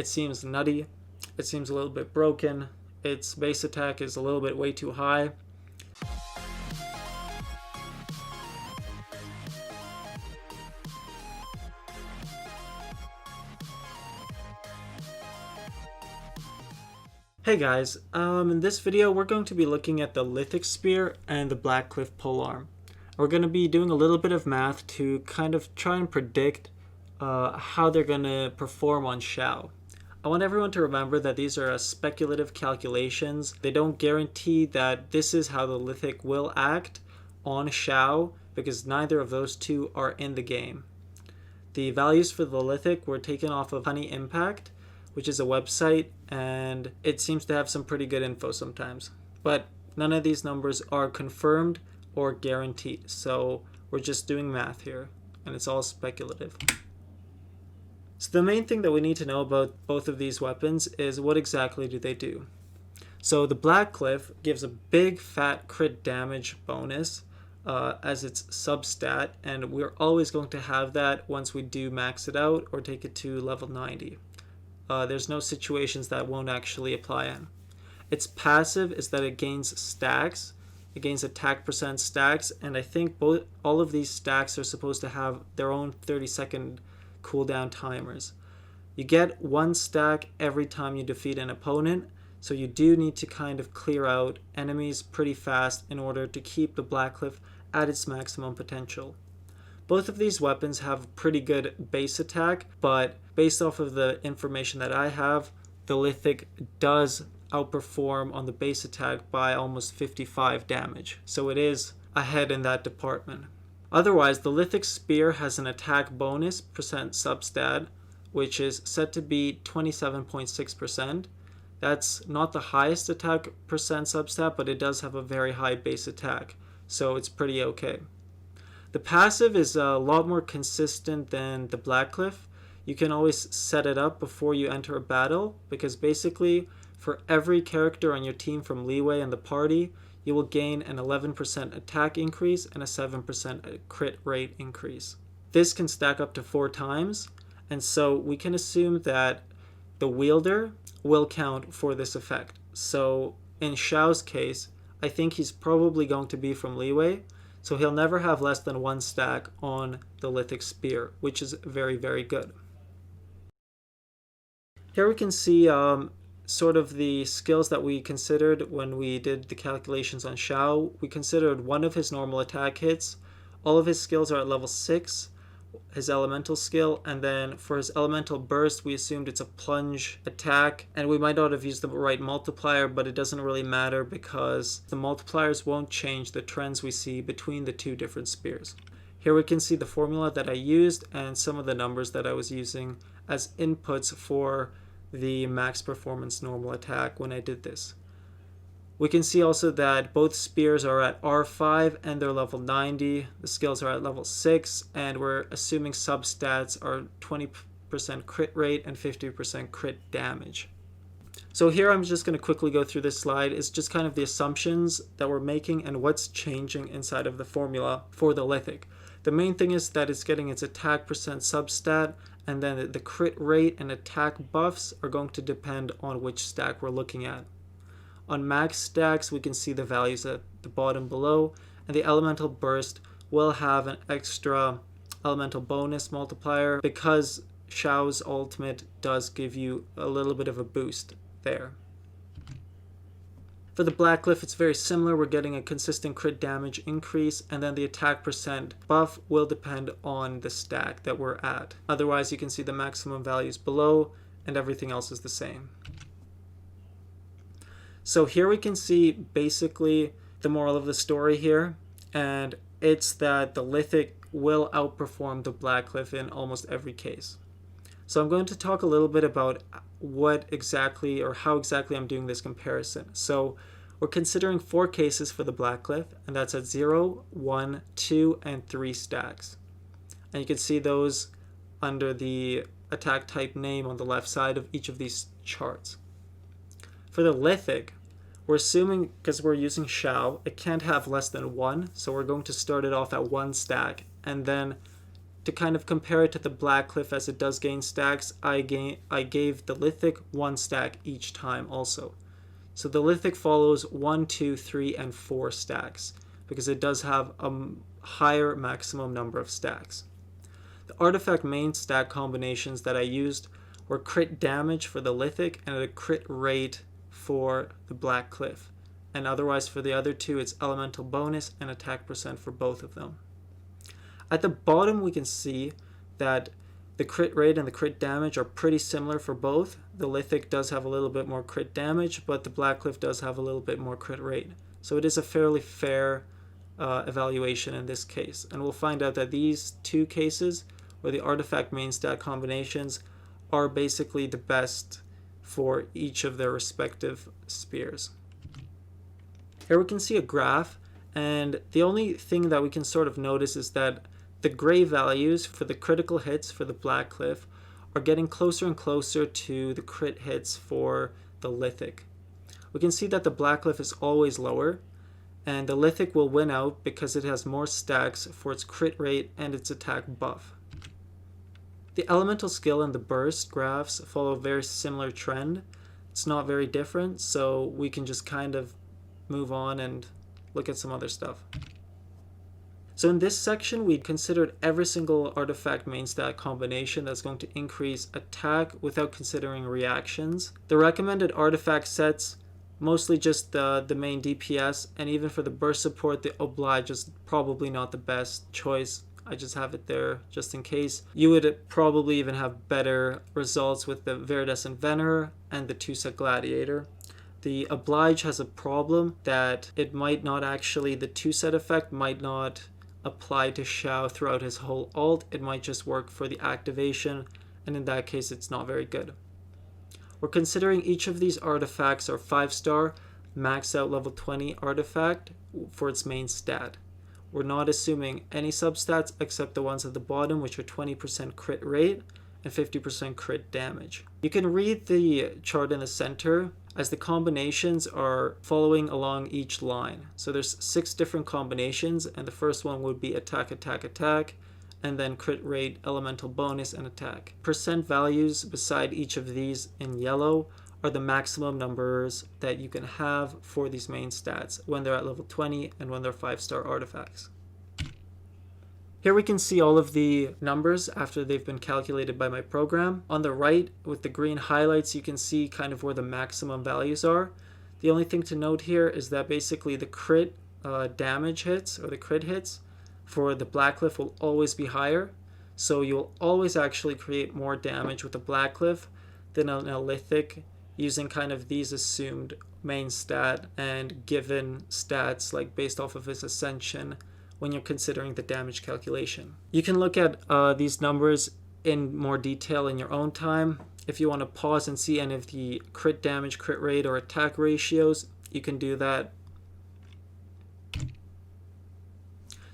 It seems nutty. It seems a little bit broken. Its base attack is a little bit way too high. Hey guys, in this video we're going to be looking at the Lithic Spear and the Blackcliff polearm. We're going to be doing a little bit of math to kind of try and predict how they're going to perform on Xiao. I want everyone to remember that these are speculative calculations. They don't guarantee that this is how the Lithic will act on Xiao because neither of those two are in the game. The values for the Lithic were taken off of Honey Impact, which is a website, and it seems to have some pretty good info sometimes. But none of these numbers are confirmed or guaranteed, so we're just doing math here, and it's all speculative. So the main thing that we need to know about both of these weapons is what exactly do they do. So the Blackcliff gives a big fat crit damage bonus as its substat, and we're always going to have that once we do max it out or take it to level 90. There's no situations that won't actually apply in. Its passive is that it gains stacks. It gains attack percent stacks, and I think all of these stacks are supposed to have their own 30-second cooldown timers. You get one stack every time you defeat an opponent, so you do need to kind of clear out enemies pretty fast in order to keep the Blackcliff at its maximum potential. Both of these weapons have pretty good base attack, but based off of the information that I have, the Lithic does outperform on the base attack by almost 55 damage, so it is ahead in that department. Otherwise, the Lithic Spear has an attack bonus percent substat, which is set to be 27.6%. That's not the highest attack percent substat, but it does have a very high base attack, so it's pretty okay. The passive is a lot more consistent than the Blackcliff. You can always set it up before you enter a battle, because basically for every character on your team from Leeway and the party, you will gain an 11% attack increase and a 7% crit rate increase. This can stack up to 4 times, and so we can assume that the wielder will count for this effect. So in Xiao's case, I think he's probably going to be from Leeway, so he'll never have less than 1 stack on the Lithic Spear, which is very, very good. Here we can see sort of the skills that we considered when we did the calculations on Xiao. We considered one of his normal attack hits. All of his skills are at level 6, his elemental skill, and then for his elemental burst we assumed it's a plunge attack, and we might not have used the right multiplier, but it doesn't really matter because the multipliers won't change the trends we see between the two different spears. Here we can see the formula that I used and some of the numbers that I was using as inputs for the max performance normal attack when I did this. We can see also that both spears are at R5 and they're level 90. The skills are at level 6, and we're assuming substats are 20% crit rate and 50% crit damage. So here I'm just going to quickly go through this slide. It's just kind of the assumptions that we're making and what's changing inside of the formula for the Lithic. The main thing is that it's getting its attack percent substat, and then the crit rate and attack buffs are going to depend on which stack we're looking at. On max stacks, we can see the values at the bottom below, and the elemental burst will have an extra elemental bonus multiplier because Xiao's ultimate does give you a little bit of a boost there. For the Blackcliff, it's very similar. We're getting a consistent crit damage increase, and then the attack percent buff will depend on the stack that we're at. Otherwise, you can see the maximum values below, and everything else is the same. So here we can see basically the moral of the story here, and it's that the Lithic will outperform the Blackcliff in almost every case. So I'm going to talk a little bit about what exactly or how exactly I'm doing this comparison. So we're considering 4 cases for the Blackcliff, and that's at 0, 1, 2, and 3 stacks. And you can see those under the attack type name on the left side of each of these charts. For the Lithic, we're assuming, because we're using Xiao, it can't have less than 1, so we're going to start it off at 1 stack, and then to kind of compare it to the Blackcliff as it does gain stacks, I gave the Lithic 1 stack each time also. So the Lithic follows 1, 2, 3, and 4 stacks because it does have a higher maximum number of stacks. The artifact main stack combinations that I used were crit damage for the Lithic and a crit rate for the Blackcliff. And otherwise for the other two, it's elemental bonus and attack percent for both of them. At the bottom, we can see that the crit rate and the crit damage are pretty similar for both. The Lithic does have a little bit more crit damage, but the Blackcliff does have a little bit more crit rate. So it is a fairly fair evaluation in this case. And we'll find out that these two cases, where the artifact main stat combinations, are basically the best for each of their respective spears. Here we can see a graph, and the only thing that we can sort of notice is that the gray values for the critical hits for the Blackcliff are getting closer and closer to the crit hits for the Lithic. We can see that the Blackcliff is always lower, and the Lithic will win out because it has more stacks for its crit rate and its attack buff. The elemental skill and the burst graphs follow a very similar trend. It's not very different, so we can just kind of move on and look at some other stuff. So in this section, we considered every single artifact main stat combination that's going to increase attack without considering reactions. The recommended artifact sets, mostly just the main DPS, and even for the burst support, the Oblige is probably not the best choice. I just have it there just in case. You would probably even have better results with the Viridescent Venerer and the 2-set Gladiator. The Oblige has a problem that it might not actually, the 2-set effect might not apply to Xiao throughout his whole ult. It might just work for the activation, and in that case it's not very good. We're considering each of these artifacts are 5-star, max out level 20 artifact for its main stat. We're not assuming any substats except the ones at the bottom, which are 20% crit rate and 50% crit damage. You can read the chart in the center as the combinations are following along each line. So there's 6 different combinations, and the first one would be attack, attack, attack, and then crit rate, elemental bonus, and attack. Percent values beside each of these in yellow are the maximum numbers that you can have for these main stats when they're at level 20 and when they're 5-star artifacts. Here we can see all of the numbers after they've been calculated by my program. On the right, with the green highlights, you can see kind of where the maximum values are. The only thing to note here is that basically the crit damage hits, or the crit hits, for the Blackcliff will always be higher. So you'll always actually create more damage with the Blackcliff than a Lithic, using kind of these assumed main stat and given stats like based off of his ascension when you're considering the damage calculation. You can look at these numbers in more detail in your own time. If you want to pause and see any of the crit damage, crit rate, or attack ratios, you can do that.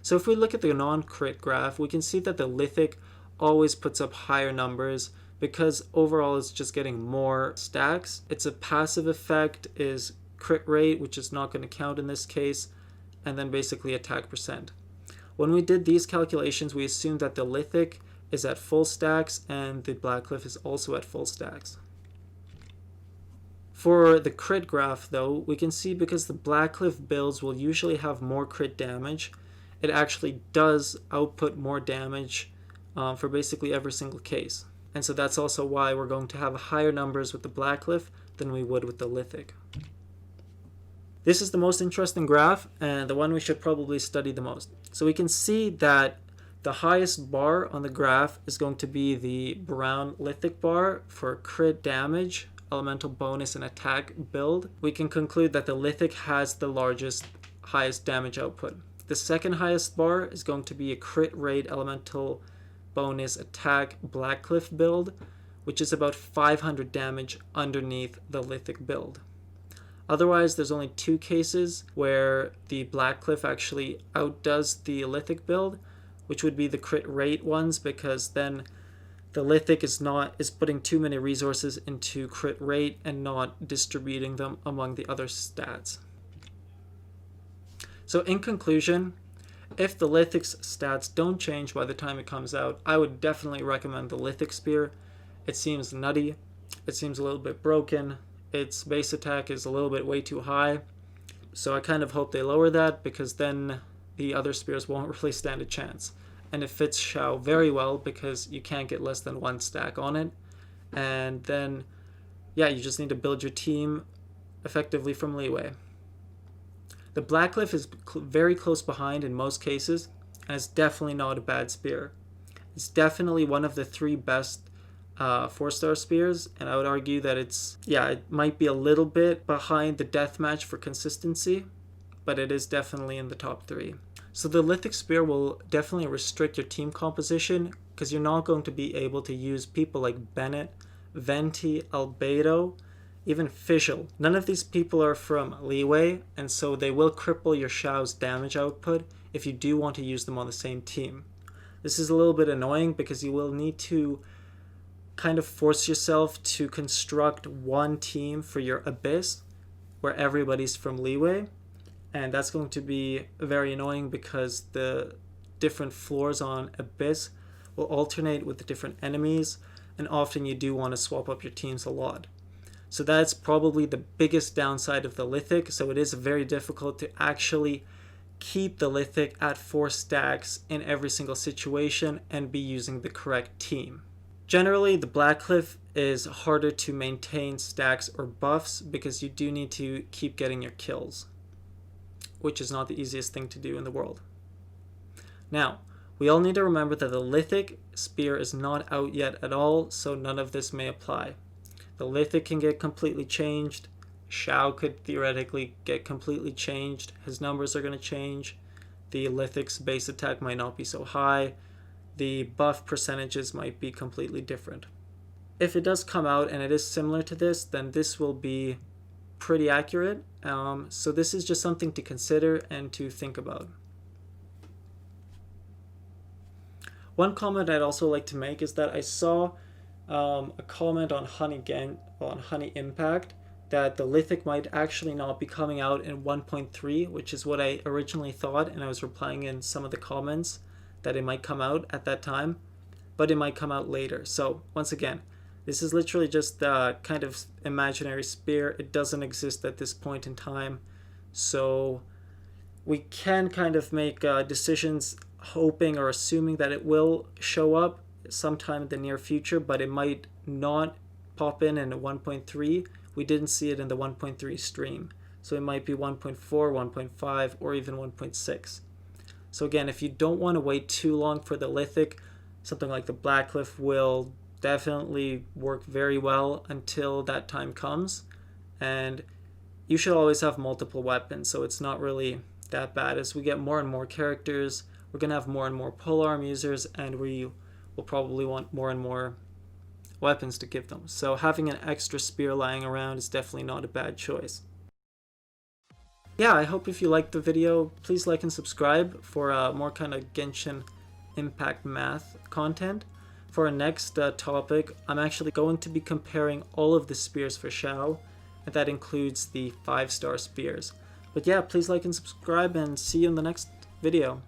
So if we look at the non-crit graph, we can see that the Lithic always puts up higher numbers because overall it's just getting more stacks. Its a passive effect is crit rate, which is not going to count in this case, and then basically attack percent. When we did these calculations, we assumed that the Lithic is at full stacks and the Blackcliff is also at full stacks. For the crit graph though, we can see because the Blackcliff builds will usually have more crit damage, it actually does output more damage for basically every single case. And so that's also why we're going to have higher numbers with the Blackcliff than we would with the Lithic. This is the most interesting graph and the one we should probably study the most. So we can see that the highest bar on the graph is going to be the brown Lithic bar for crit damage, elemental bonus, and attack build. We can conclude that the Lithic has the highest damage output. The second highest bar is going to be a crit rate, elemental bonus, attack Blackcliff build, which is about 500 damage underneath the Lithic build. Otherwise, there's only 2 cases where the Blackcliff actually outdoes the Lithic build, which would be the crit rate ones, because then the Lithic is putting too many resources into crit rate and not distributing them among the other stats. So in conclusion, If the Lithic's stats don't change by the time it comes out, I would definitely recommend the Lithic Spear. It seems nutty, it seems a little bit broken, its base attack is a little bit way too high, so I kind of hope they lower that, because then the other spears won't really stand a chance. And it fits Xiao very well because you can't get less than 1 stack on it. And then, yeah, you just need to build your team effectively from leeway. The Blackcliff is very close behind in most cases, and it's definitely not a bad spear. It's definitely one of the 3 best 4-star spears, and I would argue that it might be a little bit behind the deathmatch for consistency, but it is definitely in the top 3. So the Lithic Spear will definitely restrict your team composition, because you're not going to be able to use people like Bennett, Venti, Albedo, even Fischl. None of these people are from leeway, and so they will cripple your Xiao's damage output if you do want to use them on the same team. This is a little bit annoying because you will need to kind of force yourself to construct one team for your Abyss where everybody's from leeway, and that's going to be very annoying because the different floors on Abyss will alternate with the different enemies, and often you do want to swap up your teams a lot. So that's probably the biggest downside of the Lithic, so it is very difficult to actually keep the Lithic at 4 stacks in every single situation and be using the correct team. Generally, the Blackcliff is harder to maintain stacks or buffs because you do need to keep getting your kills, which is not the easiest thing to do in the world. Now, we all need to remember that the Lithic Spear is not out yet at all, so none of this may apply. The Lithic can get completely changed. Xiao could theoretically get completely changed. His numbers are going to change. The Lithic's base attack might not be so high. The buff percentages might be completely different. If it does come out and it is similar to this, then this will be pretty accurate. So this is just something to consider and to think about. One comment I'd also like to make is that I saw a comment on Honey Impact that the Lithic might actually not be coming out in 1.3, which is what I originally thought, and I was replying in some of the comments that it might come out at that time, but it might come out later. So once again, this is literally just a kind of imaginary spear. It doesn't exist at this point in time, so we can kind of make decisions hoping or assuming that it will show up sometime in the near future, but it might not pop in a 1.3. We didn't see it in the 1.3 stream, so it might be 1.4, 1.5, or even 1.6. So again, if you don't want to wait too long for the Lithic, something like the Blackcliff will definitely work very well until that time comes, and you should always have multiple weapons, so it's not really that bad. As we get more and more characters, we're going to have more and more polearm users, and we will probably want more and more weapons to give them. So having an extra spear lying around is definitely not a bad choice. Yeah, I hope if you liked the video, please like and subscribe for more kind of Genshin Impact math content. For our next topic, I'm actually going to be comparing all of the spears for Xiao, and that includes the 5-star spears. But yeah, please like and subscribe, and see you in the next video.